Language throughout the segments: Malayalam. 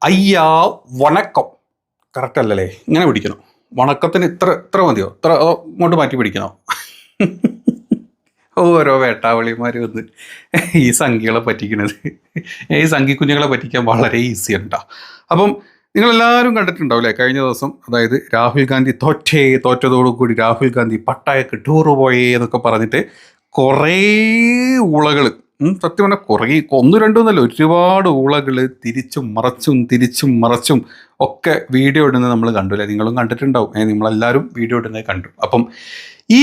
അയ്യാ വണക്കം കറക്റ്റ് അല്ലല്ലേ? ഇങ്ങനെ പിടിക്കണം. വണക്കത്തിന് ഇത്ര മതിയോ? ഇത്ര ഇങ്ങോട്ട് മാറ്റി പിടിക്കണോ? ഓരോ വേട്ടാവളിമാർ വന്ന് ഈ സംഖ്യകളെ പറ്റിക്കണത്. ഈ സംഖ്യ കുഞ്ഞുങ്ങളെ പറ്റിക്കാൻ വളരെ ഈസിയാണ് കേട്ടോ. അപ്പം നിങ്ങളെല്ലാവരും കണ്ടിട്ടുണ്ടാവും അല്ലേ? കഴിഞ്ഞ ദിവസം അതായത് രാഹുൽ ഗാന്ധി തോറ്റതോടുകൂടി രാഹുൽ ഗാന്ധി പട്ടായക്ക് ടൂറ് പോയേ എന്നൊക്കെ പറഞ്ഞിട്ട് കുറേ ഊളകൾ, സത്യം പറഞ്ഞാൽ കുറേ, ഒന്നും രണ്ടൊന്നല്ല, ഒരുപാട് ഊളകൾ തിരിച്ചും മറച്ചും ഒക്കെ വീഡിയോ ഇടുന്നത് നമ്മൾ കണ്ടു അല്ലേ? നിങ്ങളും കണ്ടിട്ടുണ്ടാവും. നമ്മളെല്ലാവരും വീഡിയോ ഇടുന്നത് കണ്ടു. അപ്പം ഈ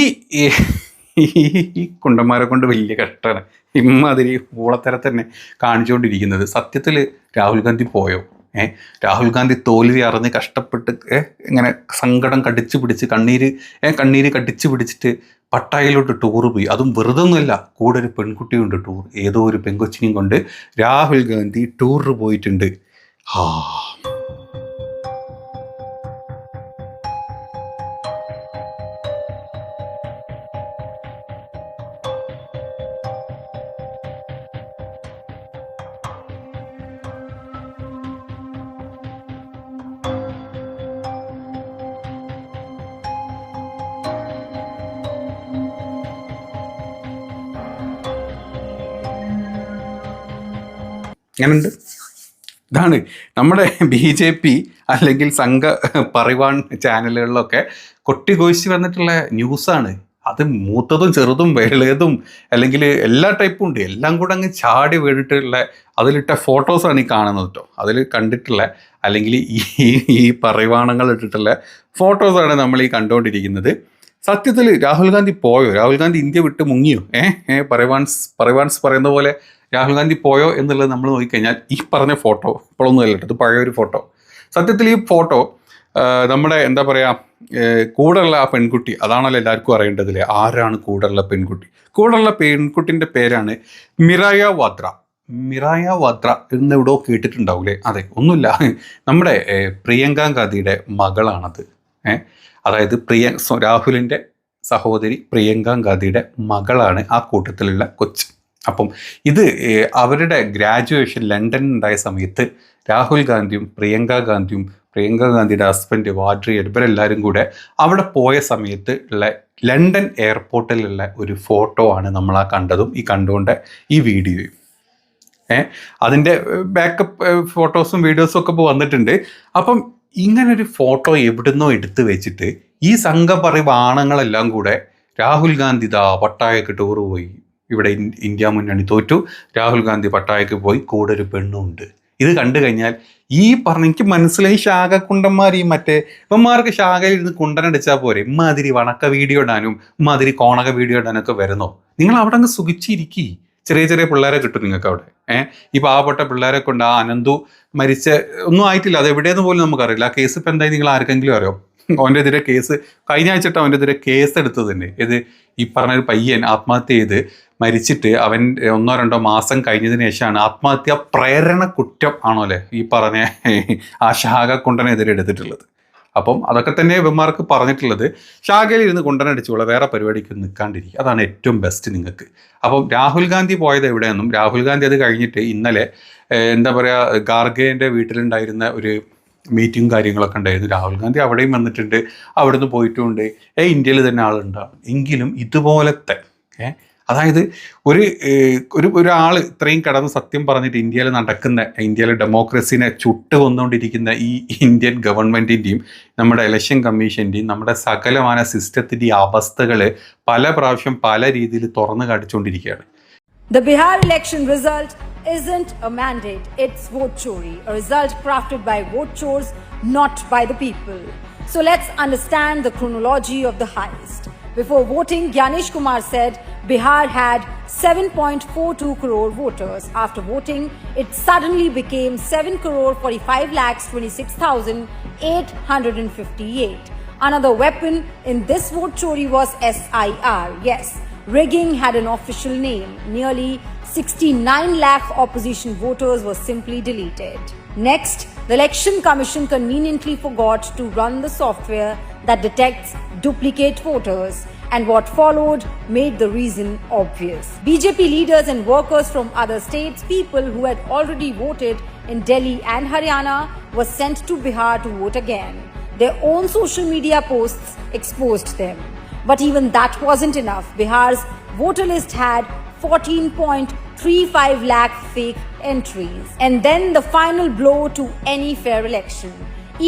കുണ്ടന്മാരെ കൊണ്ട് വലിയ കഷ്ടമാണ് ഇമ്മാതിരി ഊളത്തര തന്നെ കാണിച്ചുകൊണ്ടിരിക്കുന്നത്. സത്യത്തിൽ രാഹുൽ ഗാന്ധി പോയോ? രാഹുൽ ഗാന്ധി തോൽവി അറിഞ്ഞ് കഷ്ടപ്പെട്ട് ഇങ്ങനെ സങ്കടം കടിച്ചു പിടിച്ച് കണ്ണീര് കടിച്ചു പിടിച്ചിട്ട് പട്ടായയിലോട്ട് ടൂറ് പോയി. അതും വെറുതെ ഒന്നുമല്ല, കൂടെ ഒരു പെൺകുട്ടിയുണ്ട് ടൂർ, ഏതോ ഒരു പെൺകൊച്ചിനെയും കൊണ്ട് രാഹുൽ ഗാന്ധി ടൂറിന് പോയിട്ടുണ്ട്. അങ്ങനുണ്ട്. ഇതാണ് നമ്മുടെ BJP അല്ലെങ്കിൽ സംഘ പരിവാൺ ചാനലുകളിലൊക്കെ കൊട്ടിഘോഷിച്ച് വന്നിട്ടുള്ള ന്യൂസാണ്. അത് മൂത്തതും ചെറുതും വേളയതും അല്ലെങ്കിൽ എല്ലാ ടൈപ്പും ഉണ്ട്. എല്ലാം കൂടെ അങ്ങ് ചാടി വീണിട്ടുള്ള അതിലിട്ട ഫോട്ടോസാണ് ഈ കാണുന്നത് കേട്ടോ. അതിൽ കണ്ടിട്ടുള്ള അല്ലെങ്കിൽ ഈ പരിവാണങ്ങൾ ഇട്ടിട്ടുള്ള ഫോട്ടോസാണ് നമ്മൾ ഈ കണ്ടുകൊണ്ടിരിക്കുന്നത്. സത്യത്തിൽ രാഹുൽ ഗാന്ധി പോയോ? രാഹുൽ ഗാന്ധി ഇന്ത്യ വിട്ട് മുങ്ങിയോ? പരിവാൺസ് പറയുന്ന പോലെ രാഹുൽ ഗാന്ധി പോയോ എന്നുള്ളത് നമ്മൾ നോക്കിക്കഴിഞ്ഞാൽ ഈ പറഞ്ഞ ഫോട്ടോ ഇപ്പോഴൊന്നും അല്ല, ഇത് പഴയൊരു ഫോട്ടോ. സത്യത്തിൽ ഈ ഫോട്ടോ നമ്മുടെ എന്താ പറയുക, കൂടെയുള്ള ആ പെൺകുട്ടി, അതാണല്ലോ എല്ലാവർക്കും അറിയേണ്ടതില്ലേ, ആരാണ് കൂടെയുള്ള പെൺകുട്ടി? കൂടെയുള്ള പെൺകുട്ടിൻ്റെ പേരാണ് മിറായ വാദ്ര എന്നെവിടോ കേട്ടിട്ടുണ്ടാവൂലേ? അതെ, ഒന്നുമില്ല, നമ്മുടെ പ്രിയങ്ക ഗാന്ധിയുടെ മകളാണത്. അതായത് രാഹുലിൻ്റെ സഹോദരി പ്രിയങ്ക ഗാന്ധിയുടെ മകളാണ് ആ കൂട്ടത്തിലുള്ള കൊച്ച്. അപ്പം ഇത് അവരുടെ ഗ്രാജുവേഷൻ ലണ്ടനിൽ ഉണ്ടായ സമയത്ത് രാഹുൽ ഗാന്ധിയും പ്രിയങ്ക ഗാന്ധിയുടെ ഹസ്ബൻഡ് വാഡ്രി ഇവരെല്ലാവരും കൂടെ അവിടെ പോയ സമയത്ത് ഉള്ള ലണ്ടൻ എയർപോർട്ടിലുള്ള ഒരു ഫോട്ടോ ആണ് നമ്മൾ ആ കണ്ടതും ഈ കണ്ടുകൊണ്ട് ഈ വീഡിയോയും. അതിൻ്റെ ബാക്കപ്പ് ഫോട്ടോസും വീഡിയോസും ഒക്കെ ഇപ്പോൾ വന്നിട്ടുണ്ട്. അപ്പം ഇങ്ങനൊരു ഫോട്ടോ എവിടുന്നോ എടുത്ത് വെച്ചിട്ട് ഈ സംഘപരിവാണങ്ങളെല്ലാം കൂടെ രാഹുൽ ഗാന്ധി പട്ടായക്ക് ടൂറ് പോയി, ഇവിടെ ഇന്ത്യ മുന്നണി തോറ്റു, രാഹുൽ ഗാന്ധി പട്ടായക്ക് പോയി, കൂടെ ഒരു പെണ്ണുണ്ട്. ഇത് കണ്ടു കഴിഞ്ഞാൽ ഈ എനിക്ക് മനസ്സിലായി ശാഖക്കുണ്ടന്മാർ, ഈ മറ്റേ ഇവന്മാർക്ക് ശാഖയിൽ ഇരുന്ന് കുണ്ടനടിച്ചാൽ പോരെ, ഇമ്മാതിരി വണക്ക വീഡിയോ ഇടാനും ഇമ്മാതിരി കോണക വീഡിയോ ഇടാനൊക്കെ വരുന്നോ? നിങ്ങൾ അവിടെ അങ്ങ് സുഖിച്ചിരിക്കി. ചെറിയ പിള്ളേരെ കിട്ടും നിങ്ങൾക്ക് അവിടെ. ഈ പാവപ്പെട്ട പിള്ളേരെ കൊണ്ട് ആ അനന്തു മരിച്ച ഒന്നും ആയിട്ടില്ല, അത് എവിടെയെന്ന് പോലും നമുക്കറിയില്ല. ആ കേസ് ഇപ്പം എന്തായി നിങ്ങൾ ആർക്കെങ്കിലും അറിയോ? അവൻ്റെ എതിരെ കേസ് കഴിഞ്ഞ ആഴ്ച അവൻ്റെ എതിരെ കേസ് എടുത്തത് തന്നെ. ഇത് ഈ പറഞ്ഞൊരു പയ്യൻ ആത്മഹത്യ ചെയ്ത് മരിച്ചിട്ട് അവൻ 1-2 മാസം കഴിഞ്ഞതിന് ശേഷമാണ് ആത്മഹത്യ പ്രേരണ കുറ്റം ആണോ അല്ലേ ഈ പറഞ്ഞ ആ ശാഖക്കുണ്ടനെതിരെ എടുത്തിട്ടുള്ളത്. അപ്പം അതൊക്കെ തന്നെ ഇവന്മാർക്ക് പറഞ്ഞിട്ടുള്ളത്, ശാഖയിൽ ഇരുന്ന് കുണ്ടനടിച്ചുള്ള വേറെ പരിപാടിക്ക് നിൽക്കാണ്ടിരിക്കുക, അതാണ് ഏറ്റവും ബെസ്റ്റ് നിങ്ങൾക്ക്. അപ്പം രാഹുൽ ഗാന്ധി പോയത് എവിടെയെന്നും, രാഹുൽ ഗാന്ധി അത് കഴിഞ്ഞിട്ട് ഇന്നലെ എന്താ പറയുക, ഖാർഗേൻ്റെ വീട്ടിലുണ്ടായിരുന്ന ഒരു മീറ്റിംഗ് കാര്യങ്ങളൊക്കെ ഉണ്ടായിരുന്നു. രാഹുൽ ഗാന്ധി അവിടെയും വന്നിട്ടുണ്ട്, അവിടുന്ന് പോയിട്ടുമുണ്ട്. ഇന്ത്യയിൽ തന്നെ ആളുണ്ടാവും. എങ്കിലും ഇതുപോലത്തെ അതായത് ഒരാൾ ഇത്രയും കടന്ന് സത്യം പറഞ്ഞിട്ട് ഇന്ത്യയിലെ ഡെമോക്രസിനെ ചുട്ട് കൊന്നുകൊണ്ടിരിക്കുന്ന ഈ ഇന്ത്യൻ ഗവൺമെൻറ്റിൻ്റെയും നമ്മുടെ ഇലക്ഷൻ കമ്മീഷൻ്റെയും നമ്മുടെ സകലമാന സിസ്റ്റത്തിൻ്റെയും അവസ്ഥകൾ പല പ്രാവശ്യം പല രീതിയിൽ തുറന്നു കാണിച്ചുകൊണ്ടിരിക്കുകയാണ്. The Bihar election result isn't a mandate, it's vote chori, a result crafted by vote chores, not by the people. So let's understand the chronology of the heist. Before voting, Gyanesh Kumar said Bihar had 7.42 crore voters. After voting, it suddenly became 7,45,26,858. Another weapon in this vote chori was SIR. Yes, rigging had an official name. Nearly 69 lakh opposition voters were simply deleted. Next, the Election Commission conveniently forgot to run the software that detects duplicate voters, and what followed made the reason obvious. BJP leaders and workers from other states, people who had already voted in Delhi and Haryana were sent to Bihar to vote again. Their own social media posts exposed them. But even that wasn't enough. Bihar's voter list had 14.35 lakh fake entries. And then the final blow to any fair election.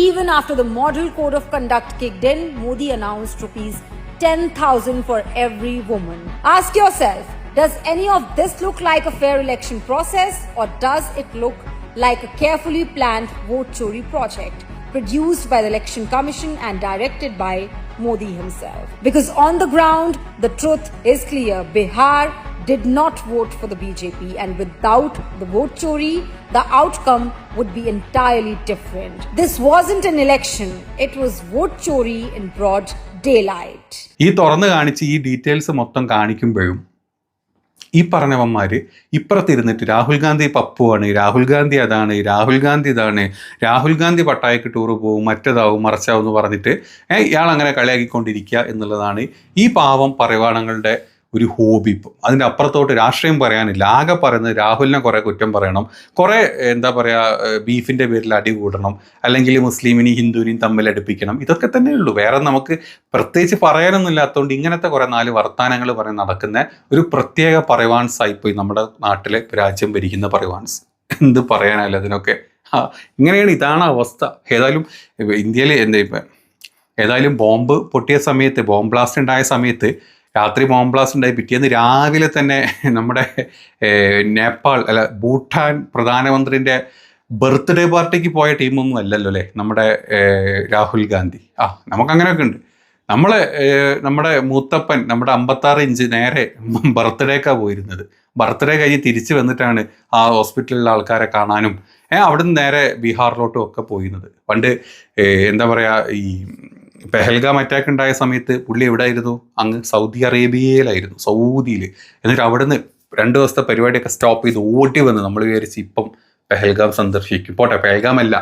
Even after the model code of conduct kicked in, Modi announced rupees 10,000 for every woman. Ask yourself, does any of this look like a fair election process, or does it look like a carefully planned vote chori project produced by the Election Commission and directed by Modi himself? Because on the ground, the truth is clear. Bihar did not vote for the BJP, and without the vote chori, the outcome would be entirely different. This wasn't an election, it was vote chori in broad daylight. ഈ തുറന്ന് കാണിച്ച് ഈ ഡീറ്റെയിൽസ് മൊത്തം കാണിക്കുമ്പോഴും ഈ പറഞ്ഞവന്മാർ ഇപ്പുറത്തിരുന്നിട്ട് രാഹുൽ ഗാന്ധി പപ്പുവാണ്, രാഹുൽ ഗാന്ധി അതാണ്, രാഹുൽ ഗാന്ധി ഇതാണ്, രാഹുൽ ഗാന്ധി പട്ടായക്ക് ടൂറ് പോകും, മറ്റേതാവും മറിച്ചാവും എന്ന് പറഞ്ഞിട്ട് ഇയാൾ അങ്ങനെ കളിയാക്കിക്കൊണ്ടിരിക്കുക എന്നുള്ളതാണ് ഈ പാവം പറയുവാണങ്ങളുടെ ഒരു ഹോബി. ഇപ്പം അതിൻ്റെ അപ്പുറത്തോട്ട് രാഷ്ട്രീയം പറയാനില്ല. ആകെ പറയുന്നത് രാഹുലിനെ കുറേ കുറ്റം പറയണം, കുറേ എന്താ പറയുക ബീഫിൻ്റെ പേരിൽ അടി കൂടണം, അല്ലെങ്കിൽ മുസ്ലിമിനെയും ഹിന്ദുവിനെയും തമ്മിൽ അടുപ്പിക്കണം. ഇതൊക്കെ തന്നെ ഉള്ളൂ. വേറെ നമുക്ക് പ്രത്യേകിച്ച് പറയാനൊന്നും ഇല്ലാത്തതുകൊണ്ട് ഇങ്ങനത്തെ കുറേ 4 വർത്താനങ്ങൾ പറഞ്ഞ് നടക്കുന്ന ഒരു പ്രത്യേക പറയുവാൻസായിപ്പോയി നമ്മുടെ നാട്ടിലെ രാജ്യം ഭരിക്കുന്ന പറയുവാൻസ്. എന്ത് പറയാനല്ല അതിനൊക്കെ. ഇങ്ങനെയാണ്, ഇതാണ് അവസ്ഥ. ഏതായാലും ഇന്ത്യയിൽ ഏതായാലും ബോംബ് പൊട്ടിയ സമയത്ത്, ബോംബ് ബ്ലാസ്റ്റ് ഉണ്ടായ സമയത്ത്, രാത്രി ബോംബ് ബ്ലാസ്റ്റ് ഉണ്ടായി പിറ്റേന്ന് രാവിലെ തന്നെ നമ്മുടെ ഭൂട്ടാൻ പ്രധാനമന്ത്രിൻ്റെ ബർത്ത്ഡേ പാർട്ടിക്ക് പോയ ടീമൊന്നും അല്ലല്ലോ അല്ലേ നമ്മുടെ രാഹുൽ ഗാന്ധി. നമുക്കങ്ങനെയൊക്കെ ഉണ്ട്. നമ്മുടെ മൂത്തപ്പൻ നമ്മുടെ 56 ഇഞ്ച് നേരെ ബർത്ത്ഡേക്കാണ് പോയിരുന്നത്. ബർത്ത്ഡേ കഴിഞ്ഞ് തിരിച്ച് വന്നിട്ടാണ് ആ ഹോസ്പിറ്റലിലെ ആൾക്കാരെ കാണാനും അവിടുന്ന് നേരെ ബീഹാറിലോട്ടും ഒക്കെ പോയിരുന്നത്. പണ്ട് എന്താ പറയുക, ഈ പെഹൽഗാം അറ്റാക്ക് ഉണ്ടായ സമയത്ത് പുള്ളി എവിടെയായിരുന്നു? അങ്ങ് സൗദി അറേബ്യയിലായിരുന്നു, സൗദിയിൽ. എന്നിട്ട് അവിടുന്ന് 2 ദിവസത്തെ പരിപാടിയൊക്കെ സ്റ്റോപ്പ് ചെയ്ത് ഓടി വന്ന് നമ്മൾ വിചാരിച്ച് ഇപ്പം പെഹൽഗാം സന്ദർശിക്കും. പോട്ടെ, പെഹൽഗാം അല്ല,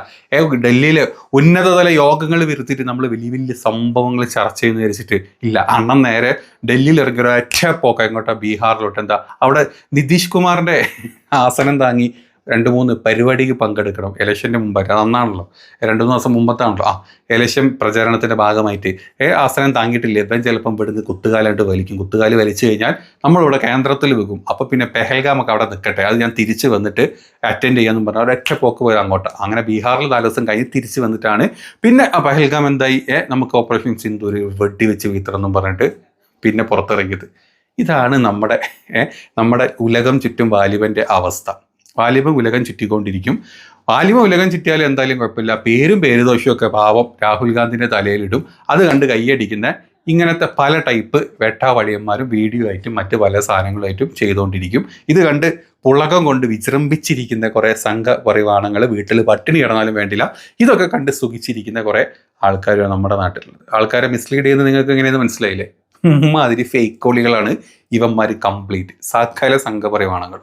ഡൽഹിയിൽ ഉന്നതതല യോഗങ്ങൾ വരുത്തിയിട്ട് നമ്മൾ വലിയ വലിയ സംഭവങ്ങൾ ചർച്ച ചെയ്യുന്ന വിചാരിച്ചിട്ട് ഇല്ല. അണ്ണൻ നേരെ ഡൽഹിയിൽ ഇറങ്ങിയ ഒരു ഒറ്റ പോക്ക ഇങ്ങോട്ടാ ബീഹാറിലോട്ട്. എന്താ അവിടെ നിതീഷ് കുമാറിൻ്റെ ആസനം താങ്ങി 2-3 പരിപാടിക്ക് പങ്കെടുക്കണം. ഇലക്ഷൻ്റെ മുമ്പായിട്ട്, അന്നാണല്ലോ 2-3 ദിവസം മുമ്പത്താണല്ലോ ഇലക്ഷൻ പ്രചാരണത്തിൻ്റെ ഭാഗമായിട്ട് ആസനം താങ്ങിയിട്ടില്ല. ഇപ്പം ചിലപ്പം ഇവിടുന്ന് കുത്തുകാലായിട്ട് വലിക്കും. കുത്തുകാല് വലിച്ചു കഴിഞ്ഞാൽ നമ്മളിവിടെ കേന്ദ്രത്തിൽ വെക്കും. അപ്പോൾ പിന്നെ പെഹൽഗാമൊക്കെ അവിടെ നിൽക്കട്ടെ, അത് ഞാൻ തിരിച്ച് വന്നിട്ട് അറ്റൻഡ് ചെയ്യാമെന്നും പറഞ്ഞാൽ ഒരൊറ്റ പോക്ക് പോയി അങ്ങോട്ട്. അങ്ങനെ ബീഹാറിൽ 4 ദിവസം കഴിഞ്ഞ് തിരിച്ച് വന്നിട്ടാണ് പിന്നെ പെഹൽഗാം എന്തായി, നമുക്ക് ഓപ്പറേഷൻ സിന്ദൂർ വെടിവെച്ച് വീത്തറെന്നും പറഞ്ഞിട്ട് പിന്നെ പുറത്തിറങ്ങിയത്. ഇതാണ് നമ്മുടെ ഉലകം ചുറ്റും വാലിബൻ്റെ അവസ്ഥ. വാലിബൻ ഉലകം ചുറ്റിക്കൊണ്ടിരിക്കും. വാലിബൻ ഉലകം ചുറ്റിയാലും എന്തായാലും കുഴപ്പമില്ല. പേരുദോഷമൊക്കെ പാവം രാഹുൽ ഗാന്ധിൻ്റെ തലയിലിടും. അത് കണ്ട് കൈയടിക്കുന്ന ഇങ്ങനത്തെ പല ടൈപ്പ് വെട്ടാവളിയന്മാരും വീഡിയോ ആയിട്ടും മറ്റ് പല സാധനങ്ങളായിട്ടും ചെയ്തുകൊണ്ടിരിക്കും. ഇത് കണ്ട് പുളകം കൊണ്ട് വിജൃംഭിച്ചിരിക്കുന്ന കുറേ സംഘപരിവാണങ്ങൾ, വീട്ടിൽ പട്ടിണി കിടന്നാലും വേണ്ടില്ല, ഇതൊക്കെ കണ്ട് സുഖിച്ചിരിക്കുന്ന കുറേ ആൾക്കാരാണ് നമ്മുടെ നാട്ടിലുള്ളത്. ആൾക്കാരെ മിസ്ലീഡ് ചെയ്യുന്നത് നിങ്ങൾക്ക് എങ്ങനെയെന്ന് മനസ്സിലായില്ലേ? മാതിരി ഫേക്ക് കോളികളാണ് ഇവന്മാർ കംപ്ലീറ്റ്. സകല സംഘപരിവാണങ്ങൾ.